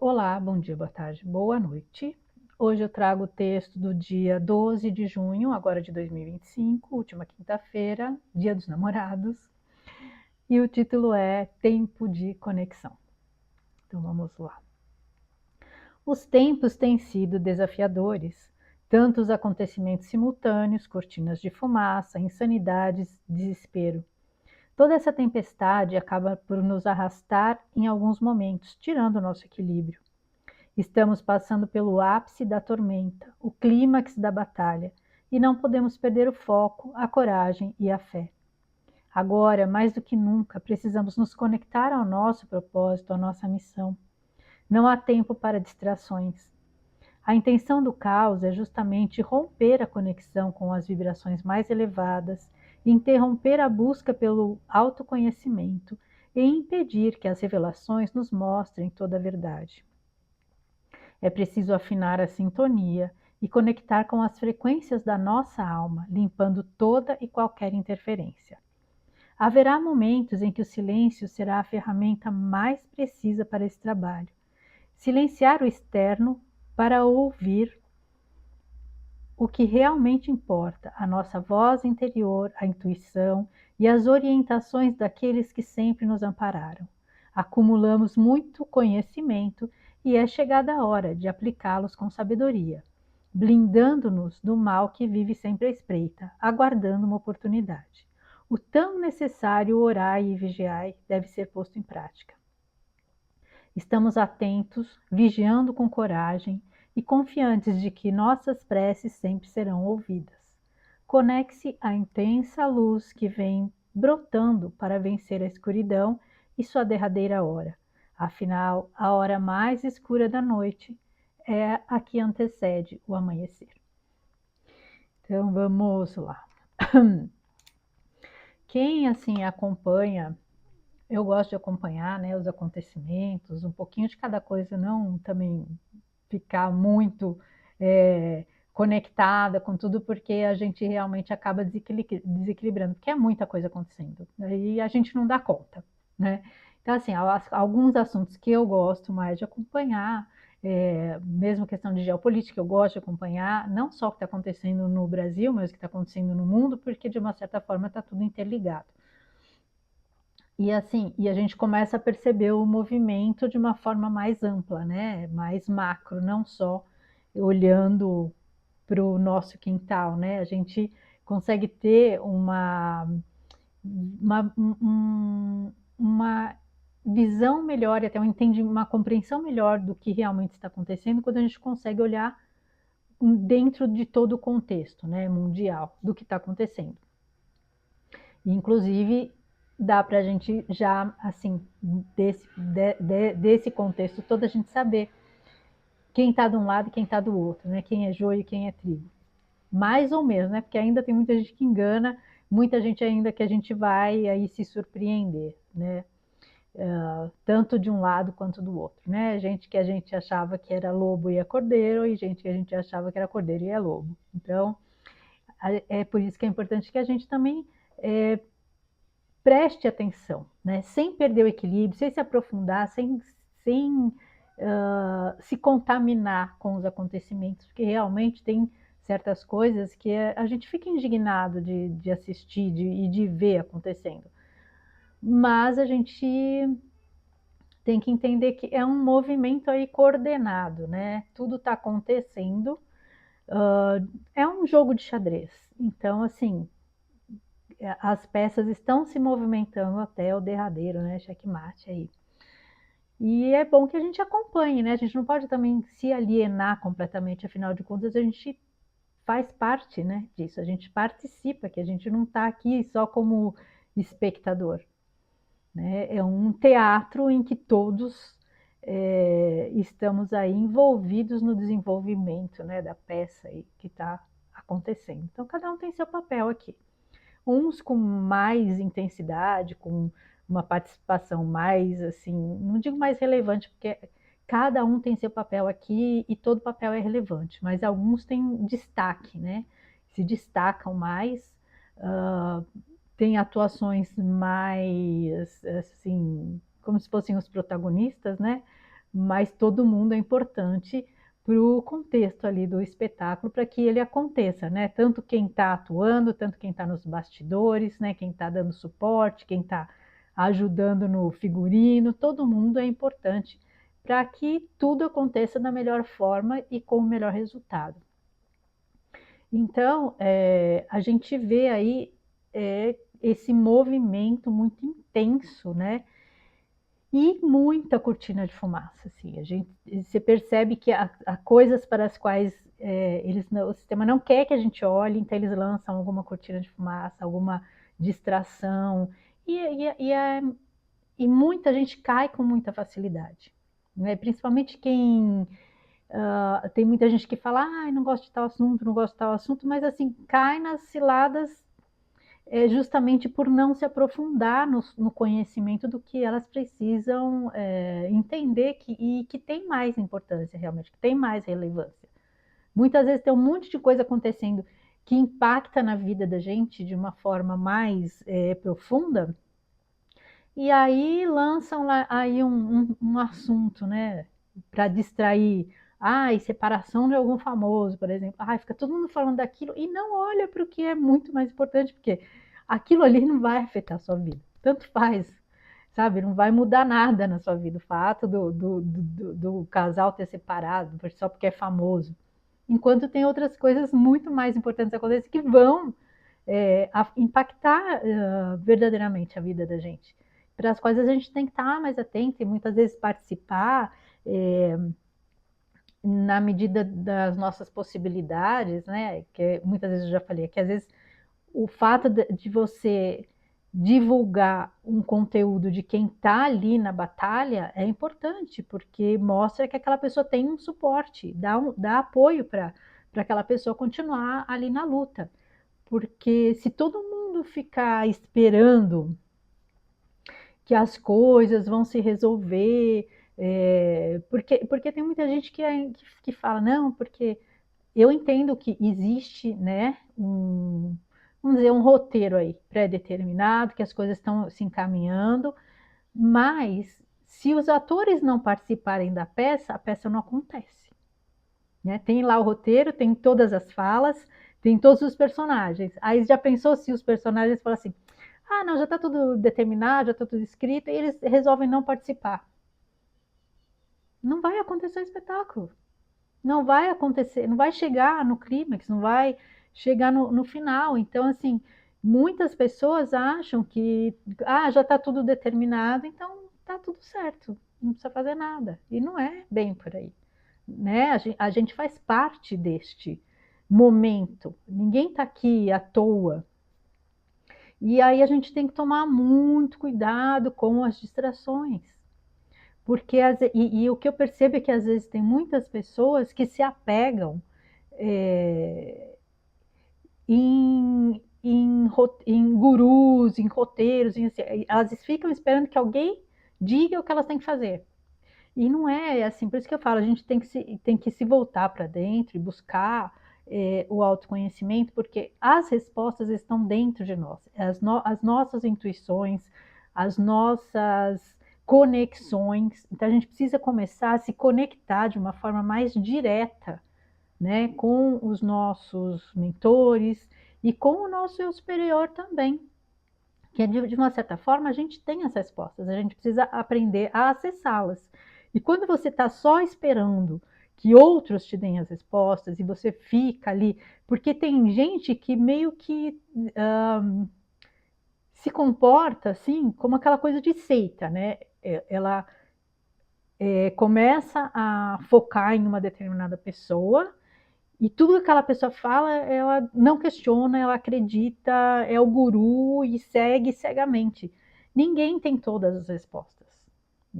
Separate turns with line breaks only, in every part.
Olá, bom dia, boa tarde, boa noite. Hoje eu trago o texto do dia 12 de junho, agora de 2025, última quinta-feira, Dia dos Namorados, e o título é Tempo de Conexão. Então vamos lá. Os tempos têm sido desafiadores, tantos acontecimentos simultâneos, cortinas de fumaça, insanidades, desespero. Toda essa tempestade acaba por nos arrastar em alguns momentos, tirando o nosso equilíbrio. Estamos passando pelo ápice da tormenta, o clímax da batalha, e não podemos perder o foco, a coragem e a fé. Agora, mais do que nunca, precisamos nos conectar ao nosso propósito, à nossa missão. Não há tempo para distrações. A intenção do caos é justamente romper a conexão com as vibrações mais elevadas, interromper a busca pelo autoconhecimento e impedir que as revelações nos mostrem toda a verdade. É preciso afinar a sintonia e conectar com as frequências da nossa alma, limpando toda e qualquer interferência. Haverá momentos em que o silêncio será a ferramenta mais precisa para esse trabalho. Silenciar o externo para ouvir o que realmente importa, a nossa voz interior, a intuição e as orientações daqueles que sempre nos ampararam. Acumulamos muito conhecimento e é chegada a hora de aplicá-los com sabedoria, blindando-nos do mal que vive sempre à espreita, aguardando uma oportunidade. O tão necessário orai e vigiai deve ser posto em prática. Estamos atentos, vigiando com coragem e confiantes de que nossas preces sempre serão ouvidas. Conecte-se à intensa luz que vem brotando para vencer a escuridão e sua derradeira hora. Afinal, a hora mais escura da noite é a que antecede o amanhecer. Então vamos lá. Quem assim acompanha, eu gosto de acompanhar, né, os acontecimentos, um pouquinho de cada coisa, não também ficar muito conectada com tudo, porque a gente realmente acaba desequilibrando, porque é muita coisa acontecendo, e a gente não dá conta, né? Então, assim, alguns assuntos que eu gosto mais de acompanhar, mesmo questão de geopolítica, eu gosto de acompanhar, não só o que está acontecendo no Brasil, mas o que está acontecendo no mundo, porque de uma certa forma está tudo interligado. E assim, e a gente começa a perceber o movimento de uma forma mais ampla, né? Mais macro, não só olhando para o nosso quintal, né? A gente consegue ter uma visão melhor, e até uma compreensão melhor do que realmente está acontecendo quando a gente consegue olhar dentro de todo o contexto, né, mundial do que está acontecendo. E, inclusive, dá para a gente já, assim, desse contexto todo, a gente saber quem está de um lado e quem está do outro, né? Quem é joio e quem é trigo. Mais ou menos, né? Porque ainda tem muita gente que engana, muita gente ainda que a gente vai aí se surpreender, né? Tanto de um lado quanto do outro, né? Gente que a gente achava que era lobo e é cordeiro, e gente que a gente achava que era cordeiro e é lobo. Então, é por isso que é importante que a gente também preste atenção, né? Sem perder o equilíbrio, sem se aprofundar, sem se contaminar com os acontecimentos, porque realmente tem certas coisas que a gente fica indignado de assistir e de ver acontecendo. Mas a gente tem que entender que é um movimento aí coordenado, né? Tudo está acontecendo, é um jogo de xadrez. Então, assim, as peças estão se movimentando até o derradeiro, né? Checkmate aí. E é bom que a gente acompanhe, né? A gente não pode também se alienar completamente, afinal de contas, a gente faz parte, né, disso, a gente participa, que a gente não está aqui só como espectador, né? É um teatro em que todos estamos aí envolvidos no desenvolvimento, né, da peça aí que está acontecendo. Então, cada um tem seu papel aqui. Uns com mais intensidade, com uma participação mais, assim, não digo mais relevante, porque cada um tem seu papel aqui e todo papel é relevante, mas alguns têm destaque, né? Se destacam mais, têm atuações mais, assim, como se fossem os protagonistas, né? mas todo mundo é importante para o contexto ali do espetáculo, para que ele aconteça, né? Tanto quem está atuando, tanto quem está nos bastidores, né? Quem está dando suporte, quem está ajudando no figurino, todo mundo é importante para que tudo aconteça da melhor forma e com o melhor resultado. Então, a gente vê aí esse movimento muito intenso, né? E muita cortina de fumaça, assim. Você percebe que há coisas para as quais o sistema não quer que a gente olhe, então eles lançam alguma cortina de fumaça, alguma distração, e, e, e, a- e muita gente cai com muita facilidade, né? Principalmente quem tem muita gente que fala, ah, não gosto de tal assunto, não gosto de tal assunto, mas assim, cai nas ciladas justamente por não se aprofundar no conhecimento do que elas precisam entender e que tem mais importância realmente, que tem mais relevância. Muitas vezes tem um monte de coisa acontecendo que impacta na vida da gente de uma forma mais profunda, e aí lançam lá aí um assunto, né, para distrair. Ai, separação de algum famoso, por exemplo. Ai, fica todo mundo falando daquilo e não olha para o que é muito mais importante, porque aquilo ali não vai afetar a sua vida. Tanto faz, sabe? Não vai mudar nada na sua vida o fato do casal ter separado só porque é famoso. Enquanto tem outras coisas muito mais importantes acontecendo que vão impactar verdadeiramente a vida da gente, para as quais a gente tem que estar mais atento e muitas vezes participar na medida das nossas possibilidades, né? Que muitas vezes eu já falei, que às vezes o fato de você divulgar um conteúdo de quem está ali na batalha é importante, porque mostra que aquela pessoa tem um suporte, dá apoio para aquela pessoa continuar ali na luta. Porque se todo mundo ficar esperando que as coisas vão se resolver, porque tem muita gente que fala, não, porque eu entendo que existe, né, vamos dizer, um roteiro aí pré-determinado, que as coisas estão se encaminhando, mas se os atores não participarem da peça, a peça não acontece. Né? Tem lá o roteiro, tem todas as falas, tem todos os personagens. Aí já pensou se os personagens falam assim, ah, não, já está tudo determinado, já está tudo escrito, e eles resolvem não participar. Não vai acontecer o espetáculo. Não vai acontecer, não vai chegar no clímax, não vai chegar no final. Então, assim, muitas pessoas acham que já está tudo determinado, então está tudo certo, não precisa fazer nada. E não é bem por aí. Né? A gente faz parte deste momento. Ninguém está aqui à toa. E aí a gente tem que tomar muito cuidado com as distrações. Porque o que eu percebo é que às vezes tem muitas pessoas que se apegam em gurus, em roteiros, assim, elas ficam esperando que alguém diga o que elas têm que fazer. E não é assim, por isso que eu falo, a gente tem que se voltar para dentro e buscar o autoconhecimento, porque as respostas estão dentro de nós, as nossas intuições, as nossas conexões. Então a gente precisa começar a se conectar de uma forma mais direta, né, com os nossos mentores e com o nosso eu superior também. Que de uma certa forma a gente tem as respostas, a gente precisa aprender a acessá-las. E quando você está só esperando que outros te deem as respostas e você fica ali, porque tem gente que meio que se comporta assim como aquela coisa de seita, né? Ela começa a focar em uma determinada pessoa e tudo que aquela pessoa fala, ela não questiona, ela acredita, é o guru e segue cegamente. Ninguém tem todas as respostas.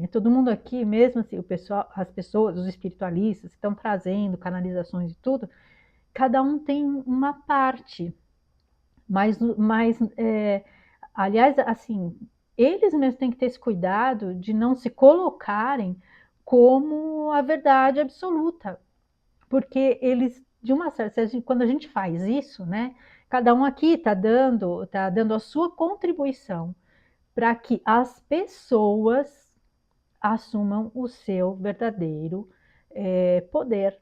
Todo mundo aqui, mesmo assim, as pessoas, os espiritualistas, estão trazendo canalizações e tudo, cada um tem uma parte. Mas aliás, assim, eles mesmos têm que ter esse cuidado de não se colocarem como a verdade absoluta, porque eles, de uma certa, quando a gente faz isso, né, cada um aqui tá dando a sua contribuição para que as pessoas assumam o seu verdadeiro poder.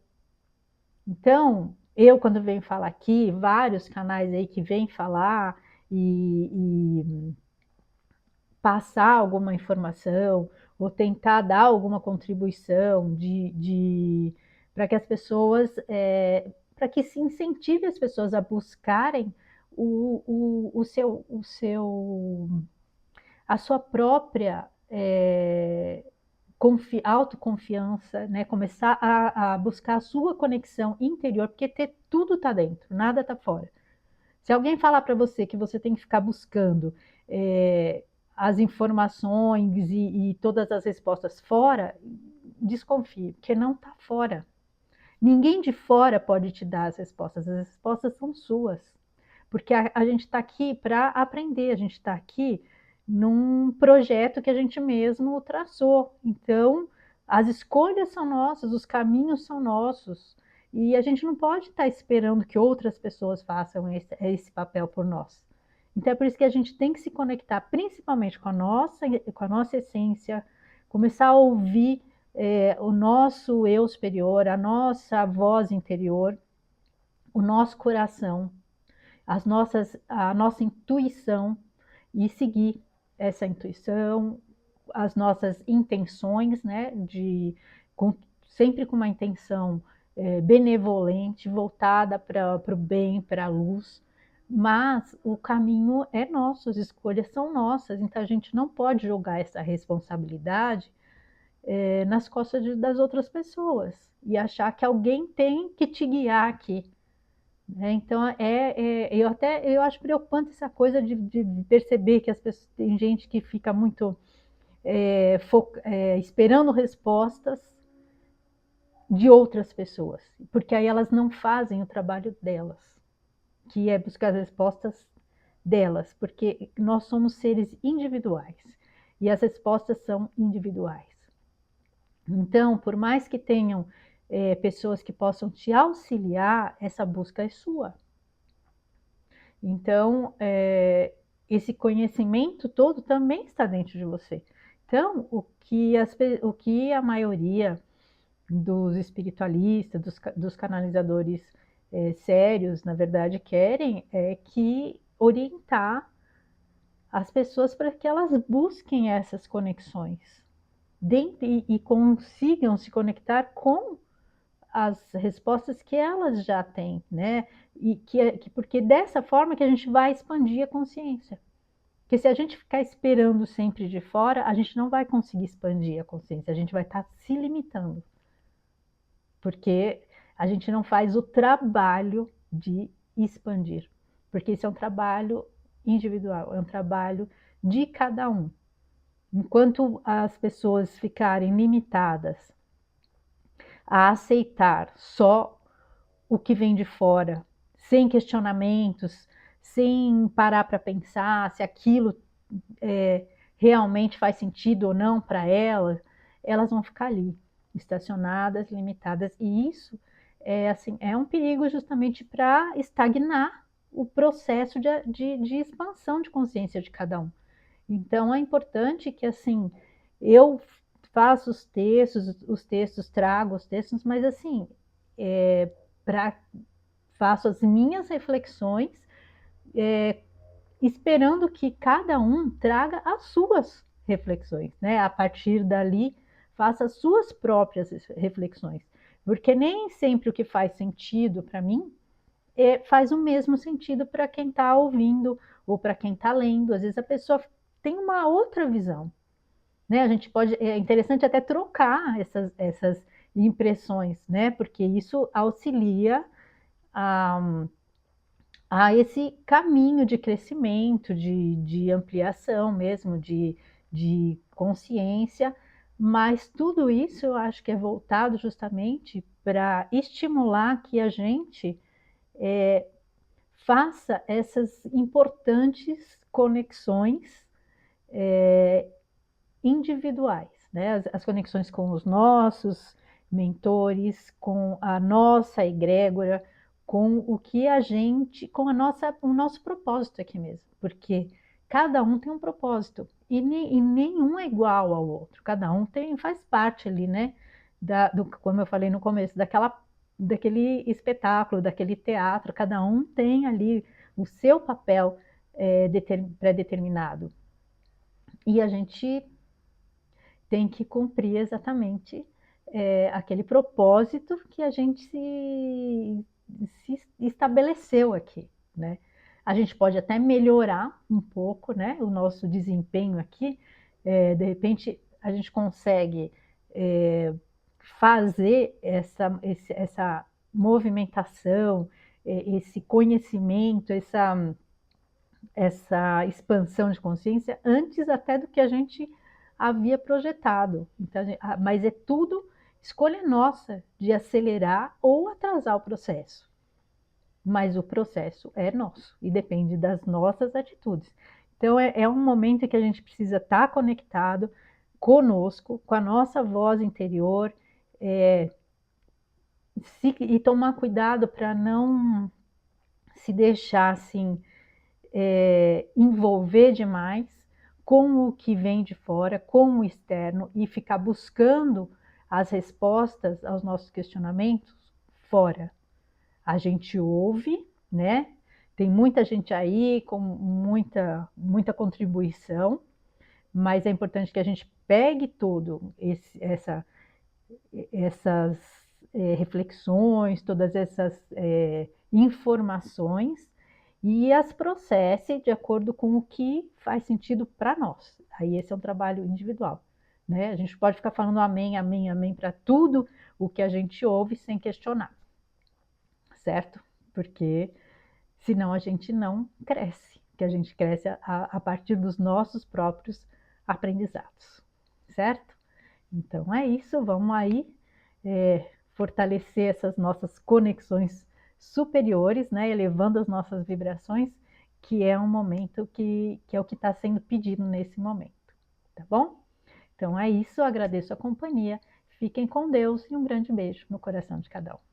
Então, eu quando venho falar aqui, vários canais aí que vêm falar e passar alguma informação ou tentar dar alguma contribuição para que as pessoas, para que se incentive as pessoas a buscarem a sua própria autoconfiança, né? Começar a buscar a sua conexão interior, porque tudo está dentro, nada está fora. Se alguém falar para você que você tem que ficar buscando as informações e todas as respostas fora, desconfie, porque não está fora. Ninguém de fora pode te dar as respostas são suas. Porque a gente está aqui para aprender, a gente está aqui num projeto que a gente mesmo traçou. Então, as escolhas são nossas, os caminhos são nossos. E a gente não pode estar esperando que outras pessoas façam esse papel por nós. Então é por isso que a gente tem que se conectar principalmente com a nossa essência, começar a ouvir o nosso eu superior, a nossa voz interior, o nosso coração, a nossa intuição e seguir essa intuição, as nossas intenções, né, sempre com uma intenção benevolente, voltada para o bem, para a luz, mas o caminho é nosso, as escolhas são nossas, então a gente não pode jogar essa responsabilidade nas costas das outras pessoas e achar que alguém tem que te guiar aqui. Então, eu acho preocupante essa coisa de perceber que as pessoas, tem gente que fica muito esperando respostas de outras pessoas, porque aí elas não fazem o trabalho delas, que é buscar as respostas delas, porque nós somos seres individuais e as respostas são individuais. Então, por mais que tenham pessoas que possam te auxiliar, essa busca é sua. Então, esse conhecimento todo também está dentro de você. Então, o que a maioria dos espiritualistas, dos canalizadores sérios, na verdade, querem é que orientar as pessoas para que elas busquem essas conexões e consigam se conectar com as respostas que elas já têm, né? E porque dessa forma que a gente vai expandir a consciência. Porque se a gente ficar esperando sempre de fora, a gente não vai conseguir expandir a consciência, a gente vai estar se limitando. Porque a gente não faz o trabalho de expandir. Porque isso é um trabalho individual, é um trabalho de cada um. Enquanto as pessoas ficarem limitadas a aceitar só o que vem de fora, sem questionamentos, sem parar para pensar se aquilo realmente faz sentido ou não para elas, elas vão ficar ali, estacionadas, limitadas, e isso é um perigo justamente para estagnar o processo de expansão de consciência de cada um. Então é importante que assim eu faço os textos, trago os textos, mas assim faço as minhas reflexões, esperando que cada um traga as suas reflexões, né? A partir dali, faça as suas próprias reflexões, porque nem sempre o que faz sentido para mim faz o mesmo sentido para quem está ouvindo ou para quem está lendo. Às vezes a pessoa tem uma outra visão, né? A gente pode, é interessante até trocar essas impressões, né? Porque isso auxilia a esse caminho de crescimento, de ampliação mesmo, de consciência, mas tudo isso eu acho que é voltado justamente para estimular que a gente faça essas importantes conexões individuais, né? As conexões com os nossos mentores, com a nossa egrégora, com o que a gente, com o nosso propósito aqui mesmo, porque cada um tem um propósito e nenhum é igual ao outro, cada um faz parte ali, né? Como eu falei no começo, daquele espetáculo, daquele teatro, cada um tem ali o seu papel pré-determinado. E a gente tem que cumprir exatamente aquele propósito que a gente se estabeleceu aqui, né? A gente pode até melhorar um pouco, né, o nosso desempenho aqui. De repente, a gente consegue fazer essa movimentação, esse conhecimento, essa expansão de consciência antes até do que a gente havia projetado. Então, mas é tudo escolha nossa de acelerar ou atrasar o processo. Mas o processo é nosso e depende das nossas atitudes. Então é um momento em que a gente precisa estar conectado conosco, com a nossa voz interior, e tomar cuidado para não se deixar assim envolver demais com o que vem de fora, com o externo e ficar buscando as respostas aos nossos questionamentos fora. A gente ouve, né? Tem muita gente aí com muita contribuição, mas é importante que a gente pegue tudo essas reflexões, todas essas informações e as processe de acordo com o que faz sentido para nós. Aí esse é um trabalho individual, né? A gente pode ficar falando amém, amém, amém para tudo o que a gente ouve sem questionar, certo? Porque senão a gente não cresce, que a gente cresce a partir dos nossos próprios aprendizados, certo? Então é isso, vamos aí fortalecer essas nossas conexões superiores, né, elevando as nossas vibrações, que é um momento que é o que está sendo pedido nesse momento, tá bom? Então é isso, agradeço a companhia, fiquem com Deus e um grande beijo no coração de cada um.